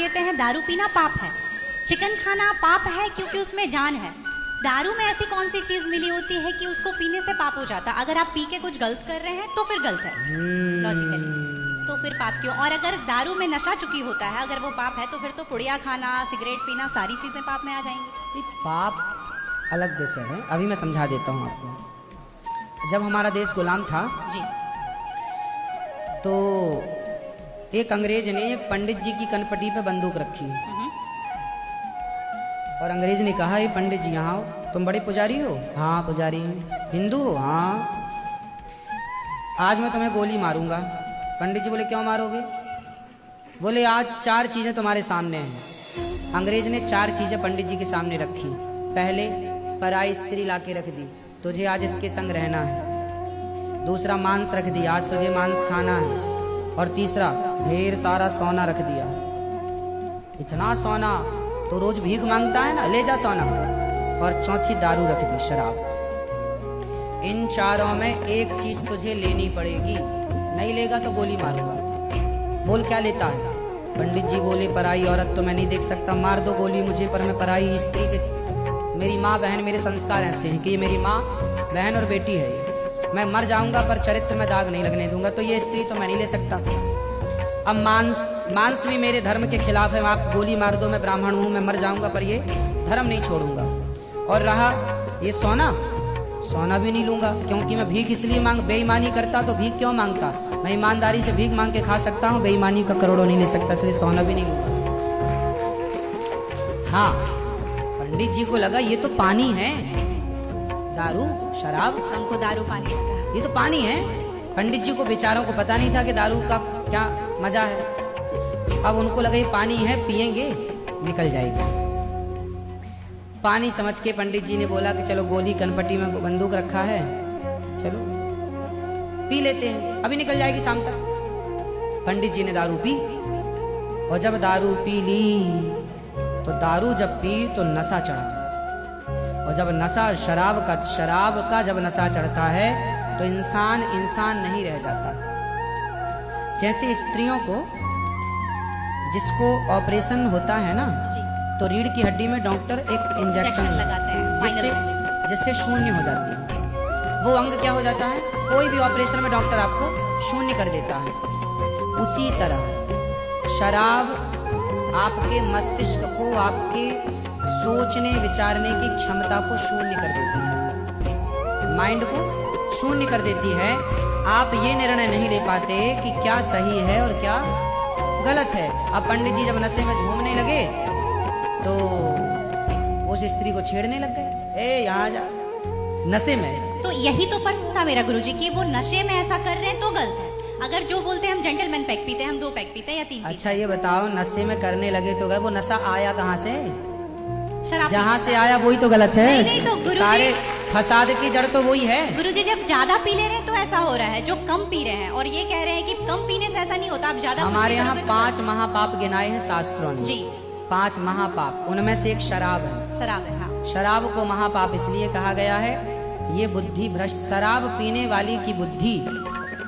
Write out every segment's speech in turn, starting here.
कहते हैं दारू पीना पाप है, चिकन खाना पाप है क्योंकि उसमें जान है। दारू में ऐसी कौन सी चीज मिली होती है कि उसको पीने से पाप हो जाता? अगर आप पी के कुछ गलत कर रहे हैं तो फिर गलत है लॉजिकली, तो फिर पाप क्यों? और अगर दारू में नशा चुकी होता है, अगर वो पाप है तो फिर तो पुड़िया खाना, सिगरेट पीना, सारी चीजें पाप में आ जाएंगी। पाप अलग विषय है, अभी मैं समझा देता हूँ आपको। जब हमारा देश गुलाम था जी, तो एक अंग्रेज ने एक पंडित जी की कनपटी पे बंदूक रखी और अंग्रेज ने कहा, ये पंडित जी यहाँ आओ, तुम बड़े पुजारी हो? हाँ पुजारी हूँ। हिंदू हो? हाँ। आज मैं तुम्हें गोली मारूंगा। पंडित जी बोले, क्यों मारोगे? बोले, आज 4 चीजें तुम्हारे सामने हैं। अंग्रेज ने 4 चीजें पंडित जी के सामने रखी। पहले, पराई स्त्री लाके रख दी, तुझे आज इसके संग रहना है। दूसरा, मांस रख दिया, आज तुझे मांस खाना है। और तीसरा, ढेर सारा सोना रख दिया। इतना सोना तो रोज भीख मांगता है ना, ले जा सोना। और चौथी, दारू रख दी, शराब। इन चारों में एक चीज तुझे लेनी पड़ेगी, नहीं लेगा तो गोली मारूंगा। बोल, क्या लेता है? पंडित जी बोले, पराई औरत तो मैं नहीं देख सकता, मार दो गोली मुझे, पर मैं पराई स्त्री के, मेरी माँ बहन, मेरे संस्कार ऐसे हैं कि ये मेरी माँ बहन और बेटी है, मैं मर जाऊंगा पर चरित्र में दाग नहीं लगने दूंगा, तो ये स्त्री तो मैं नहीं ले सकता। अब मांस भी मेरे धर्म के खिलाफ है, आप गोली मार दो, मैं ब्राह्मण हूँ, मैं मर जाऊंगा पर ये धर्म नहीं छोड़ूंगा। और रहा ये सोना भी नहीं लूंगा, क्योंकि मैं भीख इसलिए बेईमानी करता तो भीख क्यों मांगता? मैं ईमानदारी से भीख मांग के खा सकता हूँ, बेईमानी का करोड़ों नहीं ले सकता, इसलिए सोना भी नहीं लूंगा। हाँ, पंडित जी को लगा ये तो पानी है, दारू शराब, हमको दारू पानी लगा, ये तो पानी है। पंडित जी को बेचारों को पता नहीं था कि दारू का क्या मजा है। अब उनको लगा ये पानी है, पिएंगे निकल जाएगी। पानी समझ के पंडित जी ने बोला कि चलो, गोली कनपटी में बंदूक रखा है, चलो पी लेते हैं, अभी निकल जाएगी शाम तक। पंडित जी ने दारू पी, और जब दारू पी ली तो दारू जब पी तो नशा चढ़ा। और जब नशा शराब का जब नशा चढ़ता है तो इंसान नहीं रह जाता। जैसे स्त्रियों को, जिसको ऑपरेशन होता है ना, तो रीढ़ की हड्डी में डॉक्टर एक इंजेक्शन लगाते हैं जिससे शून्य हो जाती है। वो अंग क्या हो जाता है? कोई भी ऑपरेशन में डॉक्टर आपको शून्य कर देता है। उसी तरह शराब आपके मस्तिष्क को, आपके सोचने विचारने की क्षमता को शून्य कर देती है, माइंड को शून्य कर देती है। आप ये निर्णय नहीं ले पाते कि क्या सही है और क्या गलत है। अब पंडित जी जब नशे में झूमने लगे तो उस स्त्री को छेड़ने लग गए, ए यहाँ जा, नशे में। तो यही तो प्रश्न था मेरा गुरुजी कि वो नशे में ऐसा कर रहे हैं तो गलत है। अगर जो बोलते हैं हम जेंटलमैन पैक पीते हैं, हम 2 पैक पीते हैं या 3 अच्छा ये बताओ, नशे में करने लगे तो गए, वो नशा आया कहाँ से? शराब जहाँ से आया वही तो गलत है। नहीं तो गुरुजी, सारे फसाद की जड़ तो वही है। गुरुजी जब ज्यादा पी ले रहे हैं तो ऐसा हो रहा है, जो कम पी रहे हैं और ये कह रहे हैं कि कम पीने से ऐसा नहीं होता, आप ज्यादा हमारे यहाँ 5 महापाप गिनाए हैं शास्त्रों ने जी। 5 महापाप, उनमें से एक शराब है। शराब है, हाँ। शराब को महापाप इसलिए कहा गया है, ये बुद्धि भ्रष्ट, शराब पीने वाली की बुद्धि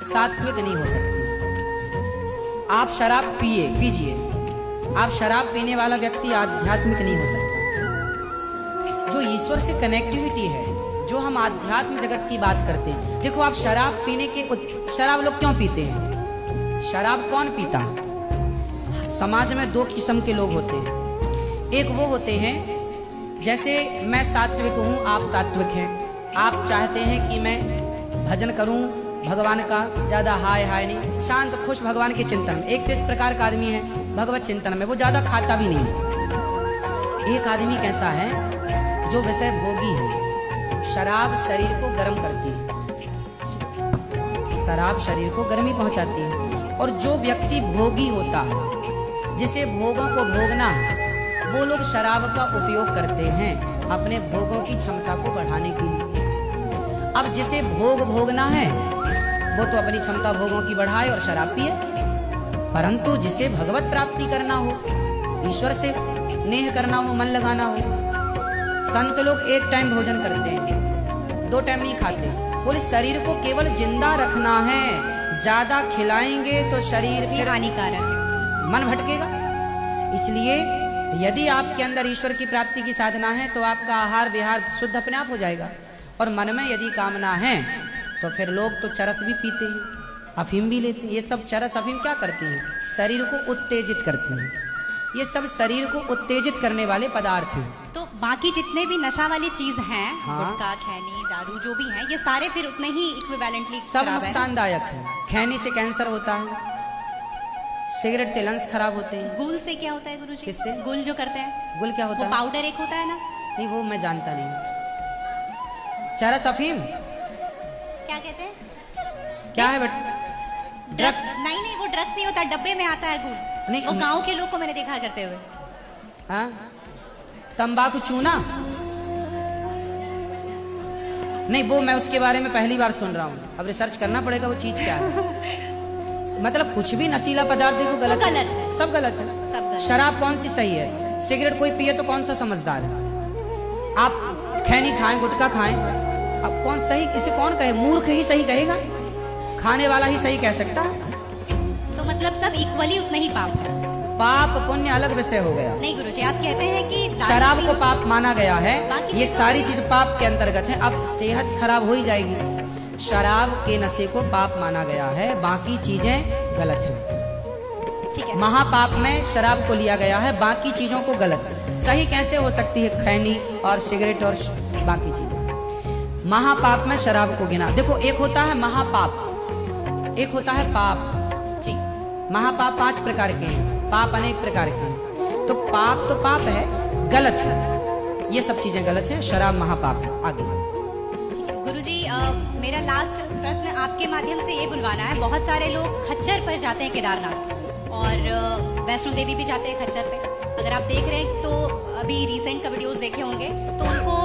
सात्विक नहीं हो सकती। आप शराब पीजिए, आप शराब पीने वाला व्यक्ति आध्यात्मिक नहीं हो सकता। जो ईश्वर से कनेक्टिविटी है, जो हम आध्यात्म जगत की बात करते हैं। देखो, आप शराब पीने के, शराब लोग क्यों पीते हैं? शराब कौन पीता है? समाज में 2 किस्म के लोग होते हैं। एक वो होते हैं, जैसे मैं सात्विक हूँ, आप सात्विक हैं, आप चाहते हैं कि मैं भजन करूं भगवान का, ज्यादा हाय नहीं, शांत खुश भगवान के चिंतन। एक तो इस प्रकार का आदमी है भगवत चिंतन में, वो ज्यादा खाता भी नहीं। एक आदमी कैसा है जो विषय भोगी है। शराब शरीर को गर्म करती है, शराब शरीर को गर्मी पहुंचाती है। और जो व्यक्ति भोगी होता है, जिसे भोगों को भोगना है, वो लोग शराब का उपयोग करते हैं अपने भोगों की क्षमता को बढ़ाने के लिए। अब जिसे भोगना है वो तो अपनी क्षमता भोगों की बढ़ाए और शराब पिए, परंतु जिसे भगवत प्राप्ति करना हो, ईश्वर से नेह करना हो, मन लगाना हो, संत लोग 1 टाइम भोजन करते हैं, 2 टाइम नहीं खाते। बोले शरीर को केवल जिंदा रखना है, ज्यादा खिलाएंगे तो शरीर फिर हानिकारक है, मन भटकेगा। इसलिए यदि आपके अंदर ईश्वर की प्राप्ति की साधना है तो आपका आहार विहार शुद्ध अपने आप हो जाएगा। और मन में यदि कामना है तो फिर लोग तो चरस भी पीते हैं, अफीम भी लेते हैं। ये सब चरस अफीम क्या करती हैं? शरीर को उत्तेजित करती हैं। ये सब शरीर को उत्तेजित करने वाले पदार्थ हैं। तो बाकी जितने भी नशा वाली चीज हैं, हाँ। गुटखा, खैनी, दारू जो भी हैं, ये सारे फिर उतने ही इक्विवेलेंटली सब नुकसानदायक है। खैनी से कैंसर होता है, सिगरेट से लंग्स खराब होते हैं। गुल से क्या होता है गुरुजी? किससे? गुल जो करते हैं, गुल क्या होता वो है? पाउडर एक होता है ना? नहीं, वो मैं जानता नहीं। चरस अफीम क्या कहते हैं? क्या है बेटा? ड्रग्स? नहीं नहीं, वो ड्रग्स नहीं होता, डब्बे में आता है गुल। नहीं, वो गांव के लोग को मैंने देखा करते हुए। हाँ, तंबाकू चूना? नहीं, वो मैं उसके बारे में पहली बार सुन रहा हूँ। अब रिसर्च करना पड़ेगा वो चीज क्या है। मतलब कुछ भी नशीला पदार्थ देखो गलत तो गलत है। सब गलत है। सब गलत। शराब कौन सी सही है? सिगरेट कोई पिए तो कौन सा समझदार है? आप खैनी खाएं, गुटखा खाएं, अब कौन सही? इसे कौन कहे? मूर्ख ही सही कहेगा, खाने वाला ही सही कह सकता है। तो मतलब सब इक्वली उतने ही पाप है। पाप पुण्य अलग विषय हो गया। नहीं गुरुजी, आप कहते हैं कि दारू शराब भी- को पाप माना गया है, बाकी ये चीज़ों सारी चीज पाप के अंतर्गत है। अब सेहत खराब हो ही जाएगी। शराब के नशे को पाप माना गया है, बाकी चीजें गलत है। ठीक है। महापाप में शराब को लिया गया है, बाकी चीजों को गलत। सही कैसे हो सकती है खैनी और सिगरेट और बाकी चीजें? महापाप में शराब को गिना। देखो, एक होता है महापाप, एक होता है पाप। जी। महापाप 5 प्रकार के हैं, पाप अनेक प्रकार के हैं। तो पाप है, गलत है, ये सब चीजें गलत है। शराब महापाप है। आगे गुरुजी, मेरा लास्ट प्रश्न आपके माध्यम से ये बुलवाना है। बहुत सारे लोग खच्चर पर जाते हैं केदारनाथ, और वैष्णो देवी भी जाते हैं खच्चर पे। अगर आप देख रहे हैं तो अभी रिसेंट का वीडियोस देखे होंगे, तो उनको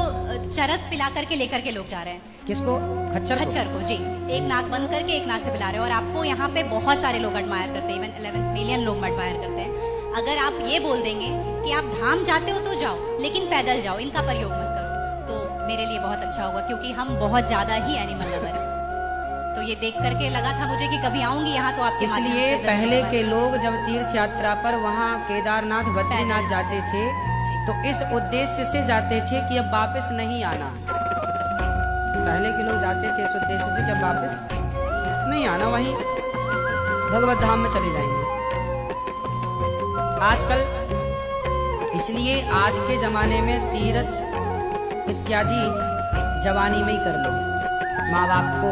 चरस पिला करके लेकर के लोग जा रहे हैं। किसको? खच्चर को जी, एक नाक बंद करके एक नाक से पिला रहे हैं। और आपको यहाँ पे बहुत सारे लोग एडमायर करते हैं, इवन 11 मिलियन लोग एडमायर करते हैं। अगर आप ये बोल देंगे कि आप धाम जाते हो तो जाओ, लेकिन पैदल जाओ, इनका प्रयोग मत करो, तो मेरे लिए बहुत अच्छा होगा, क्योंकि हम बहुत ज्यादा ही एनिमल लवर हैं। तो ये देख करके लगा था मुझे कि कभी आऊंगी यहाँ तो आपके माध्यम इसलिए से जरूर पहले आऊंगी। के लोग जब तीर्थ यात्रा पर वहाँ केदारनाथ बद्रीनाथ जाते थे तो इस उद्देश्य से जाते थे कि अब वापस नहीं आना। पहले के लोग जाते थे इस उद्देश्य से कि अब वापस नहीं आना, वहीं भगवत धाम में चले जाएंगे। आजकल इसलिए आज के जमाने में तीर्थ इत्यादि जवानी में ही कर लो। माँ बाप को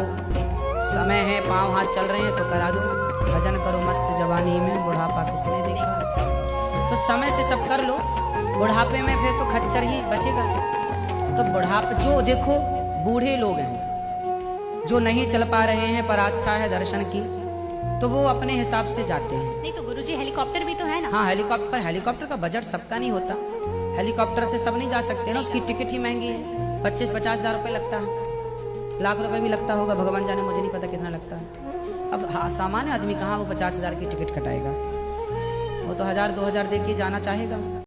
समय है, पाँव हाथ चल रहे हैं तो करा दो, भजन करो मस्त जवानी में, बुढ़ापा किसने देखा। तो समय से सब कर लो, बुढ़ापे में फिर तो खच्चर ही बचेगा। तो बुढ़ापा जो देखो, बूढ़े लोग हैं जो नहीं चल पा रहे हैं, पर आस्था है दर्शन की, तो वो अपने हिसाब से जाते हैं। नहीं तो गुरुजी, हेलीकॉप्टर भी तो है ना? हाँ, हेलीकॉप्टर का बजट सबका नहीं होता। हेलीकॉप्टर से सब नहीं जा सकते ना, उसकी टिकट ही महंगी है, 25-50 हज़ार रुपये लगता है, लाख रुपए भी लगता होगा, भगवान जाने, मुझे नहीं पता कितना लगता है। अब हाँ, सामान्य आदमी कहाँ वो 50 हज़ार की टिकट कटाएगा? वो तो 1000-2000 दे के जाना चाहेगा।